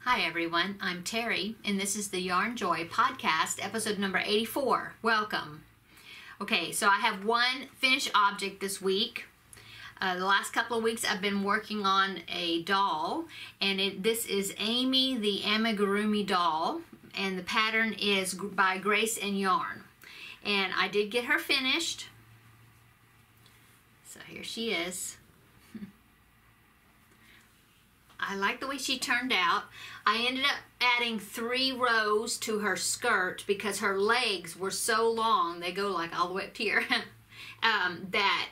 Hi everyone, I'm Terry, and this is the Yarnjoy podcast, episode number 84. Welcome. Okay, so I have one finished object this week. The last couple of weeks I've been working on a doll, and this is Amy the Amigurumi doll, and the pattern is by Grace and Yarn. And I did get her finished. So here she is. I like the way she turned out. I ended up adding 3 rows to her skirt because her legs were so long, they go like all the way up here, that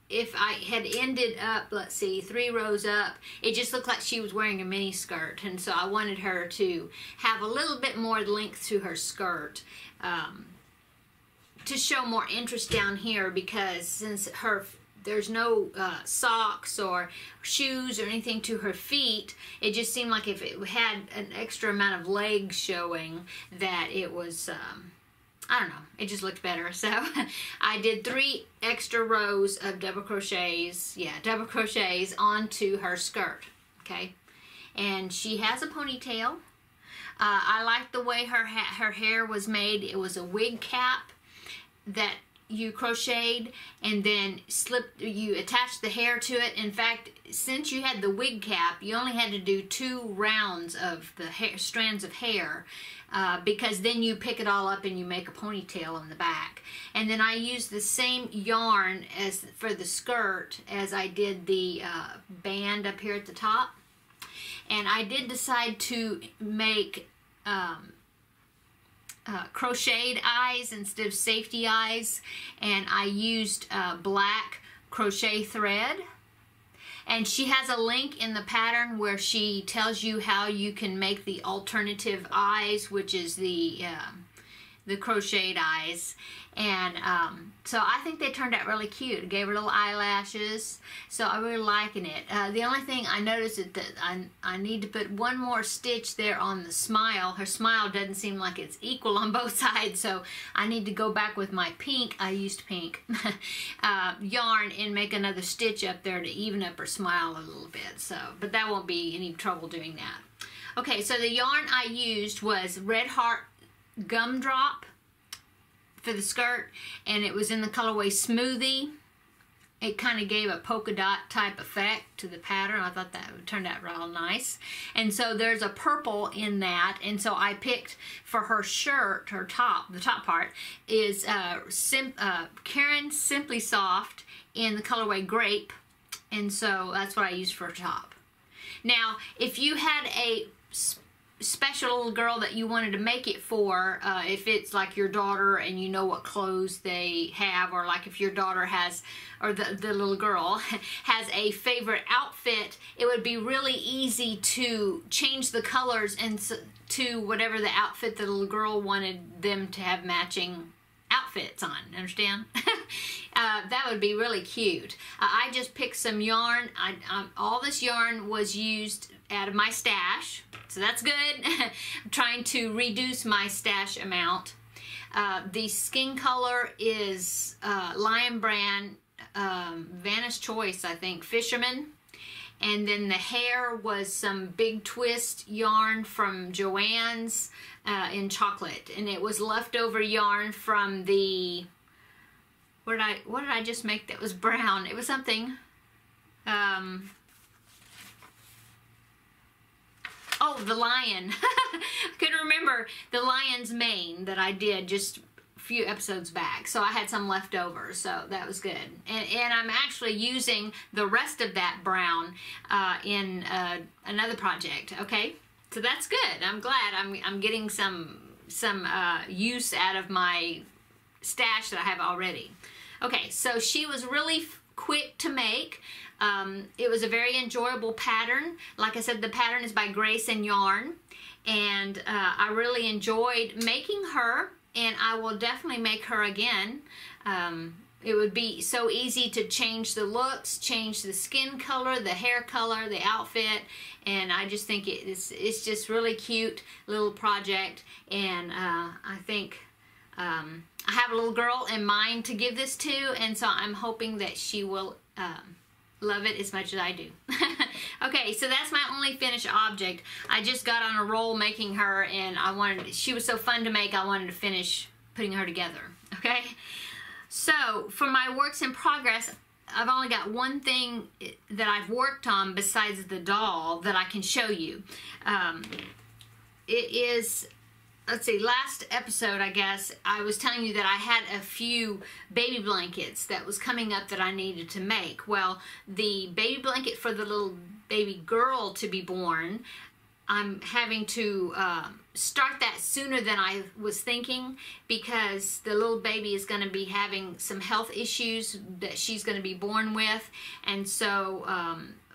if I had ended up, let's see, 3 rows up, it just looked like she was wearing a mini skirt. And so I wanted her to have a little bit more length to her skirt to show more interest down here, because since there's no socks or shoes or anything to her feet, it just seemed like if it had an extra amount of legs showing that it was, I don't know, it just looked better. So I did 3 extra rows of double crochets onto her skirt, okay? And she has a ponytail. I like the way her hair was made. It was a wig cap that you crocheted and then you attached the hair to it. In fact, since you had the wig cap, you only had to do 2 rounds of the strands of hair, because then you pick it all up and you make a ponytail on the back. And then I used the same yarn as for the skirt as I did the band up here at the top. And I did decide to make crocheted eyes instead of safety eyes, and I used black crochet thread. And she has a link in the pattern where she tells you how you can make the alternative eyes, which is the crocheted eyes. And so I think they turned out really cute. Gave her little eyelashes, so I'm really liking it. The only thing I noticed is that I need to put one more stitch there on the smile. Her smile doesn't seem like it's equal on both sides, so I need to go back with my pink, I used pink, yarn, and make another stitch up there to even up her smile a little bit. So, but that won't be any trouble doing that. Okay, so the yarn I used was Red Heart Gumdrop for the skirt, and it was in the colorway Smoothie. It kind of gave a polka dot type effect to the pattern. I thought that turned out real nice. And so there's a purple in that, and so I picked for her shirt, her top, the top part is Karen Simply Soft in the colorway Grape, and so that's what I used for her top. Now, if you had a special little girl that you wanted to make it for, if it's like your daughter and you know what clothes they have, or like if your daughter has, or the little girl has a favorite outfit, it would be really easy to change the colors and to whatever the outfit the little girl wanted them to have matching outfits on, understand? That would be really cute. I just picked some yarn. All this yarn was used out of my stash, so that's good. I'm trying to reduce my stash amount. The skin color is Lion Brand Vanish Choice, I think, Fisherman. And then the hair was some Big Twist yarn from Joann's in chocolate, and it was leftover yarn from the, what did I just make that was brown? It was something, oh, the lion. I couldn't remember the lion's mane that I did just a few episodes back. So I had some left over, so that was good. And I'm actually using the rest of that brown in another project, okay? So that's good. I'm glad I'm getting some use out of my stash that I have already. Okay, so she was really quick to make. It was a very enjoyable pattern. Like I said, the pattern is by Grace and Yarn, and I really enjoyed making her, and I will definitely make her again. It would be so easy to change the looks, change the skin color, the hair color, the outfit, and I just think it's just really cute little project, and I think I have a little girl in mind to give this to, and so I'm hoping that she will love it as much as I do. Okay, so that's my only finished object. I just got on a roll making her, and she was so fun to make, I wanted to finish putting her together, okay? So, for my works in progress, I've only got one thing that I've worked on besides the doll that I can show you. It is, let's see, last episode, I guess, I was telling you that I had a few baby blankets that was coming up that I needed to make. Well, the baby blanket for the little baby girl to be born, I'm having to start that sooner than I was thinking, because the little baby is going to be having some health issues that she's going to be born with. And so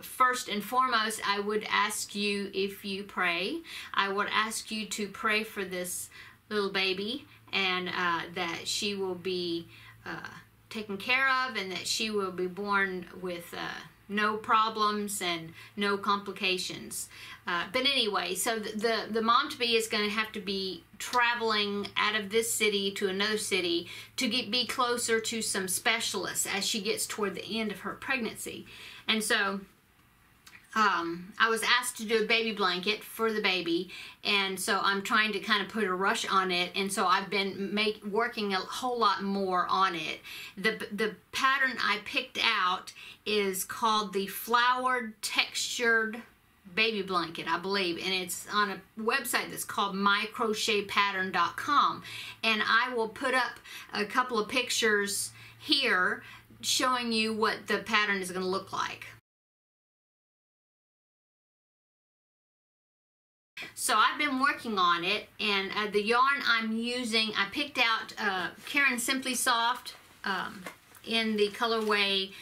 first and foremost, I would ask you, if you pray, I would ask you to pray for this little baby, and that she will be taken care of, and that she will be born with no problems and no complications. But anyway, so the mom-to-be is going to have to be traveling out of this city to another city to be closer to some specialists as she gets toward the end of her pregnancy. And so I was asked to do a baby blanket for the baby, and so I'm trying to kind of put a rush on it, and so I've been working a whole lot more on it. The pattern I picked out is called the Flowered Textured Baby Blanket, I believe, and it's on a website that's called mycrochetpattern.com, and I will put up a couple of pictures here showing you what the pattern is going to look like. So I've been working on it, and the yarn I'm using, I picked out Caron Simply Soft in the colorway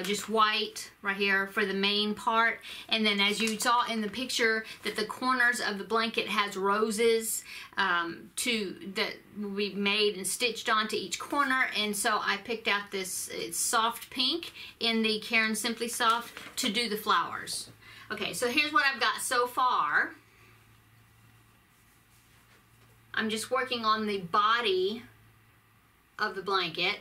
just white right here for the main part. And then as you saw in the picture, that the corners of the blanket has roses that will be made and stitched onto each corner. And so I picked out this soft pink in the Caron Simply Soft to do the flowers. Okay, so here's what I've got so far. I'm just working on the body of the blanket,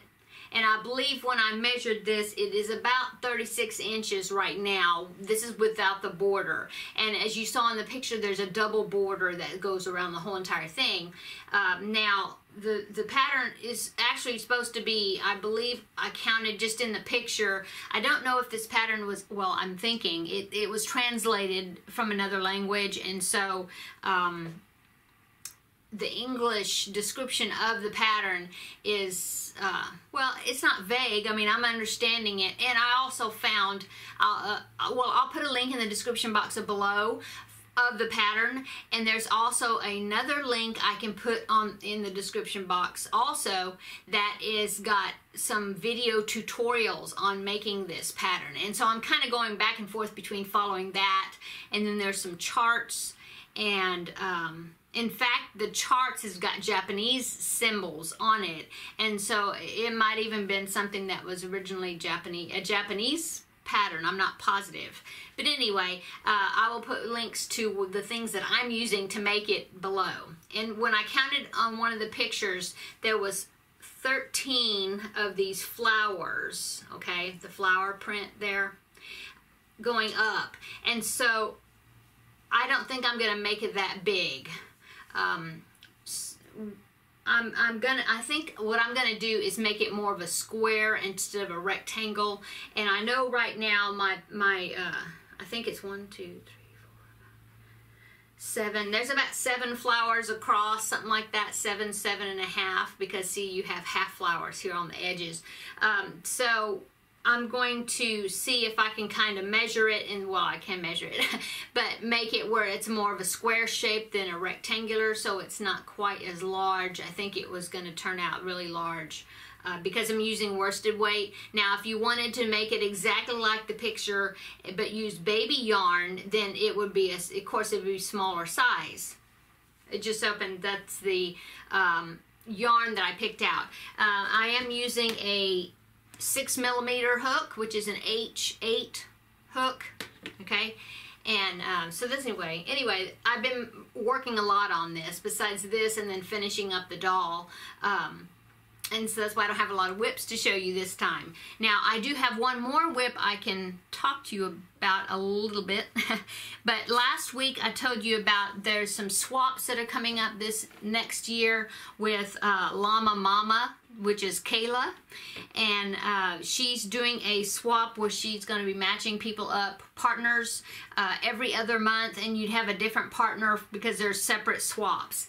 and I believe when I measured this, it is about 36 inches right now. This is without the border, and as you saw in the picture, there's a double border that goes around the whole entire thing. Now the pattern is actually supposed to be, I believe I counted just in the picture, I don't know if this pattern was, well, I'm thinking it was translated from another language, and so the English description of the pattern is, well, it's not vague. I mean, I'm understanding it. And I also found, I'll put a link in the description box below of the pattern. And there's also another link I can put in the description box also that is got some video tutorials on making this pattern. And so I'm kind of going back and forth between following that, and then there's some charts, and in fact, the charts has got Japanese symbols on it, and so it might even been something that was originally a Japanese pattern. I'm not positive. But anyway, I will put links to the things that I'm using to make it below. And when I counted on one of the pictures, there was 13 of these flowers, okay, the flower print there, going up. And so I don't think I'm going to make it that big. I think what I'm gonna do is make it more of a square instead of a rectangle. And I know right now I think it's 1, 2, 3, 4, 7. There's about 7 flowers across, something like that. 7, 7.5, because see, you have half flowers here on the edges. So I'm going to see if I can kind of measure it, and well, I can measure it, but make it where it's more of a square shape than a rectangular, so it's not quite as large. I think it was going to turn out really large because I'm using worsted weight. Now, if you wanted to make it exactly like the picture, but use baby yarn, then it would be, of course, it would be smaller size. It just opened, that's the yarn that I picked out. I am using a 6mm hook, which is an H8 hook, okay? And so this anyway, I've been working a lot on this besides this, and then finishing up the doll. And so that's why I don't have a lot of whips to show you this time. Now, I do have one more whip I can talk to you about a little bit. But last week I told you about there's some swaps that are coming up this next year with Llama Mama, which is Kayla. And she's doing a swap where she's going to be matching people up, partners, every other month. And you'd have a different partner because they're separate swaps.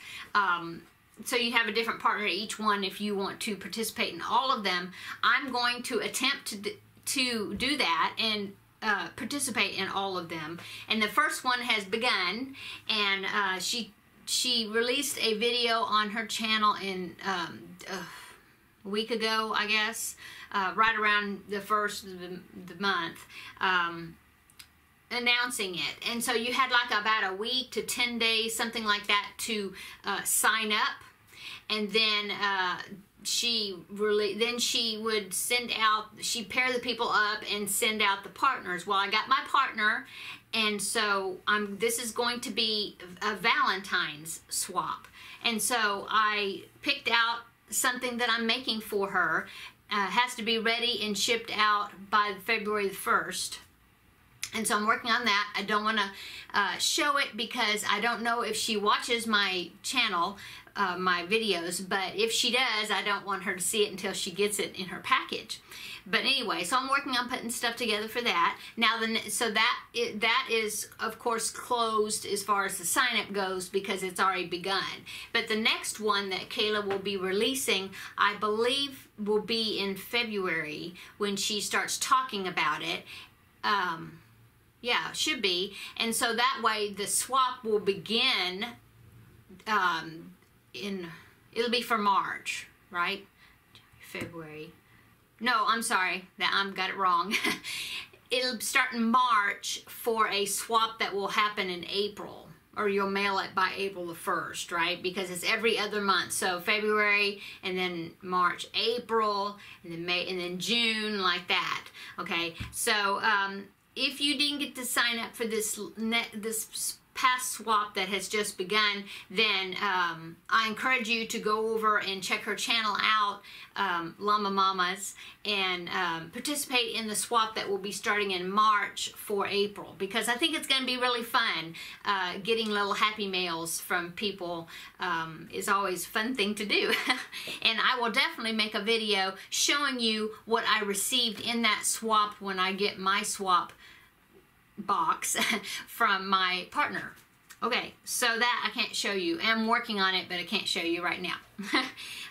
So you have a different partner each one if you want to participate in all of them. I'm going to attempt to do that and participate in all of them. And the first one has begun, and she released a video on her channel in a week ago, I guess, right around the first of the month. Announcing it. And so you had like about a week to 10 days, something like that, to sign up. And then she would send out, she'd pair the people up and send out the partners. Well, I got my partner, and so this is going to be a Valentine's swap. And so I picked out something that I'm making for her. Has to be ready and shipped out by February the 1st. And so I'm working on that. I don't want to show it because I don't know if she watches my channel, my videos, but if she does, I don't want her to see it until she gets it in her package. But anyway, so I'm working on putting stuff together for that. Now, so that is, of course, closed as far as the sign-up goes because it's already begun. But the next one that Kayla will be releasing, I believe, will be in February when she starts talking about it. Yeah, it should be. And so that way the swap will begin it'll be for March, right? February. No, I'm sorry. I got it wrong. It'll start in March for a swap that will happen in April. Or you'll mail it by April the 1st, right? Because it's every other month. So February, and then March, April, and then May, and then June, like that. Okay, so if you didn't get to sign up for this past swap that has just begun, then I encourage you to go over and check her channel out, Llama Mamas, and participate in the swap that will be starting in March for April, because I think it's going to be really fun. Getting little happy mails from people is always a fun thing to do. And I will definitely make a video showing you what I received in that swap when I get my swap box from my partner. Okay, so that I can't show you. I'm working on it, but I can't show you right now.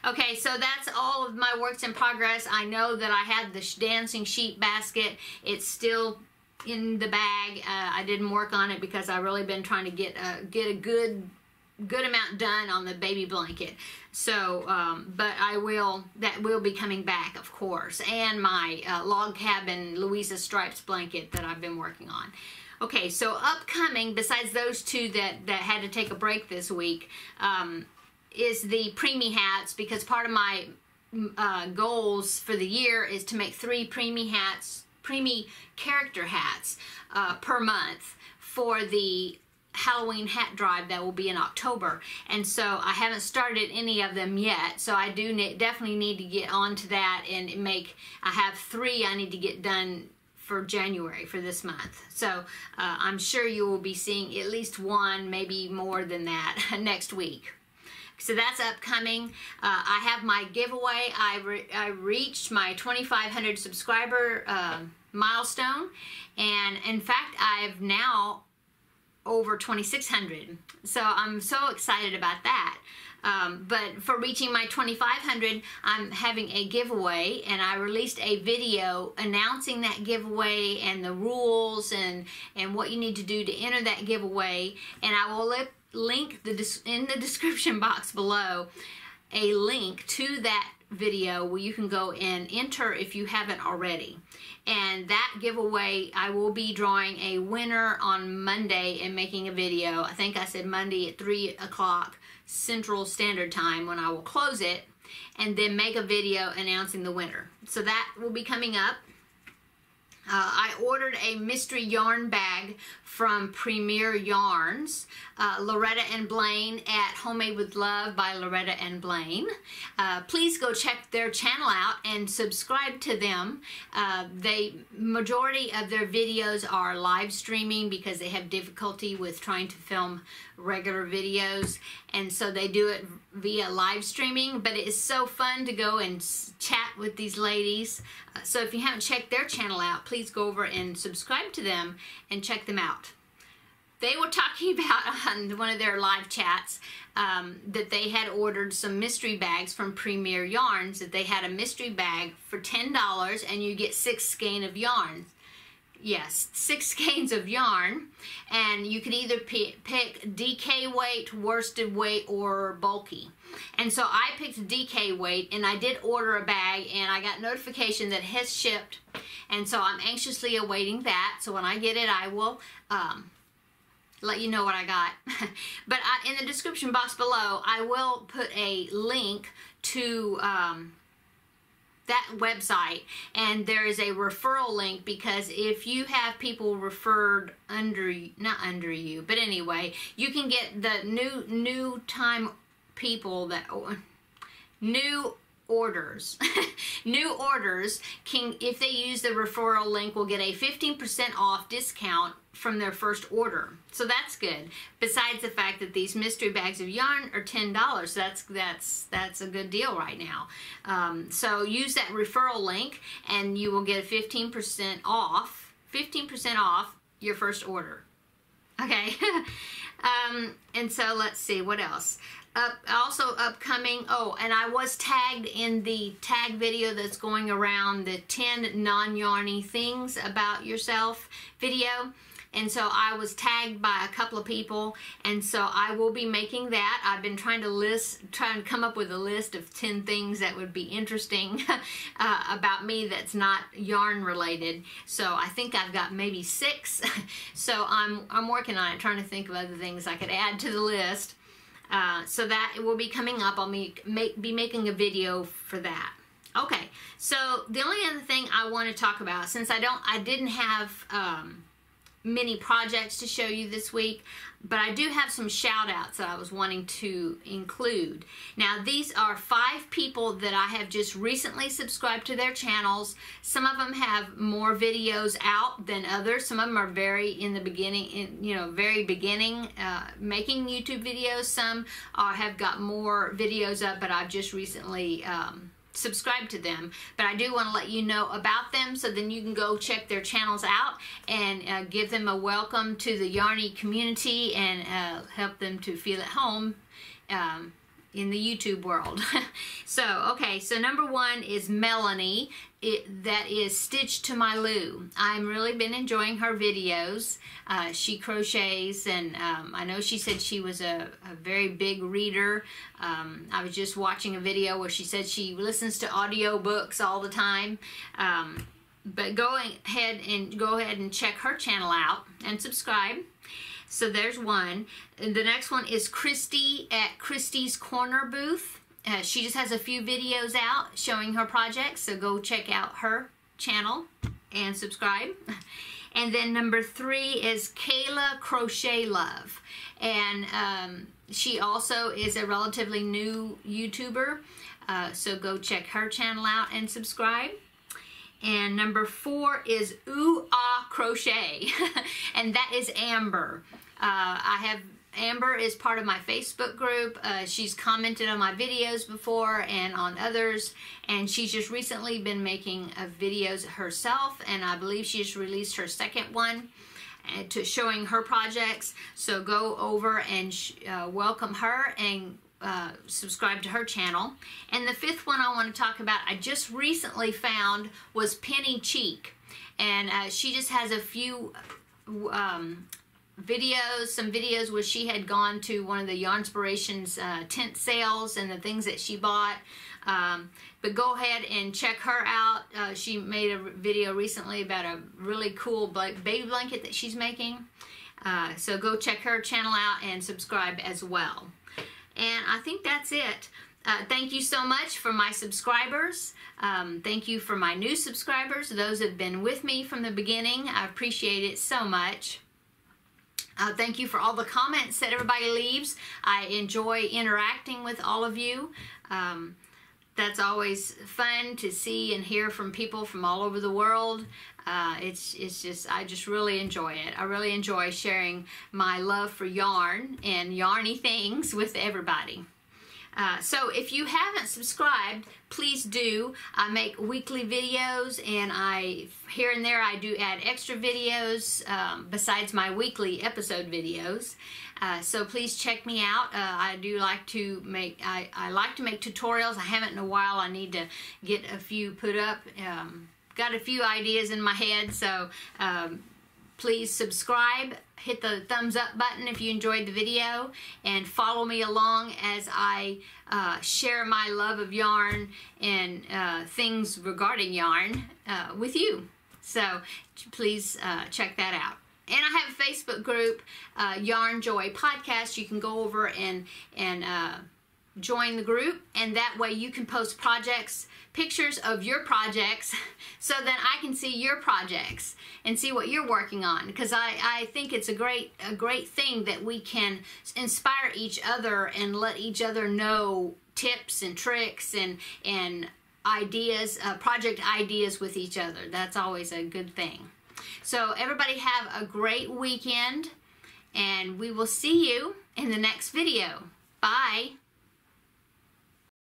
Okay, so that's all of my works in progress. I know that I had the dancing sheet basket. It's still in the bag. I didn't work on it because I've really been trying to get a good amount done on the baby blanket. So, but that will be coming back, of course, and my log cabin Louisa Stripes blanket that I've been working on. Okay, so upcoming, besides those two that had to take a break this week, is the preemie hats, because part of my goals for the year is to make 3 preemie character hats per month for the Halloween hat drive that will be in October. And so I haven't started any of them yet, so I do definitely need to get on to that and I have 3 I need to get done for January, for this month. So I'm sure you will be seeing at least one, maybe more than that, next week. So that's upcoming. I have my giveaway. I reached my 2,500 subscriber milestone, and in fact I've now over 2,600. So I'm so excited about that. But for reaching my 2,500, I'm having a giveaway, and I released a video announcing that giveaway and the rules and what you need to do to enter that giveaway. And I will link in the description box below a link to that video where you can go and enter if you haven't already. And that giveaway, I will be drawing a winner on Monday and making a video. I think I said Monday at 3 o'clock Central Standard Time when I will close it, and then make a video announcing the winner. So that will be coming up. I ordered a mystery yarn bag from Premier Yarns, Loretta and Blaine at Homemade with Love by Loretta and Blaine. Please go check their channel out and subscribe to them. Majority of their videos are live streaming because they have difficulty with trying to film regular videos, and so they do it via live streaming, but it is so fun to go and chat with these ladies. So if you haven't checked their channel out, please go over and subscribe to them and check them out. They were talking about on one of their live chats that they had ordered some mystery bags from Premier Yarns, that they had a mystery bag for $10 and you get 6 skein of yarn. Yes, 6 skeins of yarn, and you could either pick DK weight, worsted weight, or bulky. And so I picked DK weight, and I did order a bag, and I got notification that it has shipped, and so I'm anxiously awaiting that. So when I get it, I will let you know what I got. But in the description box below, I will put a link to that website, and there is a referral link, because if you have people referred not under you, but anyway, you can get the new time people that new orders new orders can, if they use the referral link, will get a 15% off discount from their first order. So that's good. Besides the fact that these mystery bags of yarn are $10, that's a good deal right now. So use that referral link and you will get a 15% off your first order. Okay. And so let's see what else. Also upcoming, and I was tagged in the tag video that's going around, the 10 non-yarny things about yourself video. And so I was tagged by a couple of people, and so I will be making that. I've been trying to come up with a list of 10 things that would be interesting about me that's not yarn related. So I think I've got maybe 6. So I'm working on it, trying to think of other things I could add to the list. So that it will be coming up. I'll be making a video for that. Okay, so the only other thing I want to talk about, since I didn't have many projects to show you this week, but I do have some shout outs that I was wanting to include. Now, these are 5 people that I have just recently subscribed to their channels. Some of them have more videos out than others. Some of them are very in the beginning, very beginning, making YouTube videos. Some have got more videos up, but I've just recently subscribe to them. But I do want to let you know about them, so then you can go check their channels out and give them a welcome to the Yarny community and help them to feel at home in the YouTube world. So number 1 is Melanie. That is Stitch to My Lou. I've really been enjoying her videos. She crochets, and I know she said she was a very big reader. I was just watching a video where she said she listens to audio books all the time. But go ahead and check her channel out and subscribe. So there's one. And the next one is Christy at Christy's Corner Booth. She just has a few videos out showing her projects, so go check out her channel and subscribe. And then number 3 is Kayla Crochet Love, and she also is a relatively new YouTuber, so go check her channel out and subscribe. And number 4 is Ooh Ah Crochet, and that is Amber. Amber is part of my Facebook group. She's commented on my videos before and on others, and she's just recently been making videos herself, and I believe she just released her second one to showing her projects. So go over and welcome her and subscribe to her channel. And the 5th one I want to talk about, I just recently found, was Penny Cheek, and she just has a few some videos where she had gone to one of the Yarnspirations tent sales and the things that she bought. But go ahead and check her out. She made a video recently about a really cool baby blanket that she's making. So go check her channel out and subscribe as well. And I think that's it. Thank you so much for my subscribers. Thank you for my new subscribers, those that have been with me from the beginning. I appreciate it so much. Thank you for all the comments that everybody leaves. I enjoy interacting with all of you. That's always fun to see and hear from people from all over the world. I just really enjoy it. I really enjoy sharing my love for yarn and yarny things with everybody. So if you haven't subscribed, please do. I make weekly videos, and here and there I do add extra videos besides my weekly episode videos. So please check me out. I like to make tutorials. I haven't in a while. I need to get a few put up. Got a few ideas in my head, so please subscribe. Hit the thumbs up button if you enjoyed the video, and follow me along as I share my love of yarn and things regarding yarn with you. So please check that out. And I have a Facebook group, Yarnjoy Podcast. You can go over and join the group, and that way you can post pictures of your projects, so that I can see your projects and see what you're working on, because I think it's a great thing that we can inspire each other and let each other know tips and tricks and ideas, project ideas with each other. That's always a good thing. So everybody have a great weekend, and we will see you in the next video. Bye.